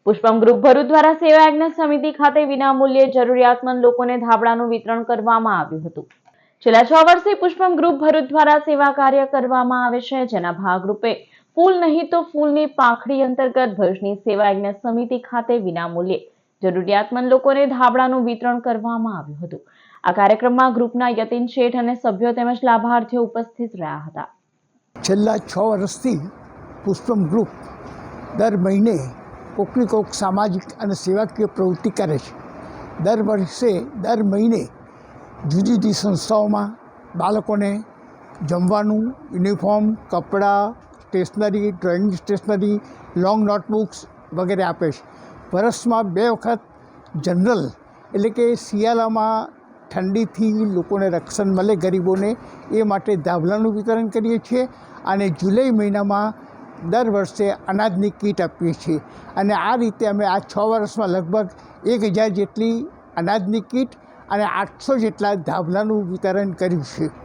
Pushpam group Bharuch દ્વારા સેવા યજ્ઞ સમિતિ ખાતે વિનામૂલ્યે જરૂરિયાતમંદ લોકોને ધાબળાનું વિતરણ કરવામાં આવ્યું હતું। છેલ્લા 6 વર્ષથી પુષ્પમ ગ્રુપ ભરૂચ દ્વારા સેવા કાર્ય કરવામાં આવે છે, જેના ભાગરૂપે ફૂલ નહીં તો ફૂલની પાંખડી અંતર્ગત ભરૂચની સેવા યજ્ઞ સમિતિ ખાતે વિનામૂલ્યે જરૂરિયાતમંદ લોકોને ધાબળાનું વિતરણ કરવામાં આવ્યું હતું। આ કાર્યક્રમમાં ગ્રુપના યતીન શેઠ અને સભ્યો તેમજ લાભાર્થીઓ ઉપસ્થિત રહ્યા હતા। છેલ્લા 6 વર્ષથી પુષ્પમ ગ્રુપ દર મહિને કોકની કોક સામાજિક અને સેવાકીય પ્રવૃત્તિ કરે છે। દર મહિને જુદી જુદી સંસ્થાઓમાં બાળકોને જમવાનું, યુનિફોર્મ, કપડાં, stationery, drawing stationery, long notebooks વગેરે આપે છે। વર્ષમાં 2 વખત જનરલ એટલે કે શિયાળામાં ઠંડીથી લોકોને રક્ષણ મળે ગરીબોને એ માટે ધાબળાનું વિતરણ કરીએ છીએ અને જુલાઈ મહિનામાં દર વર્ષે અનાજની કીટ આપીએ છીએ અને આ રીતે અમે આ 6 વર્ષમાં લગભગ 1000 જેટલી અનાજની કીટ અને 800 જેટલા ધાબળાનું વિતરણ કર્યું છે।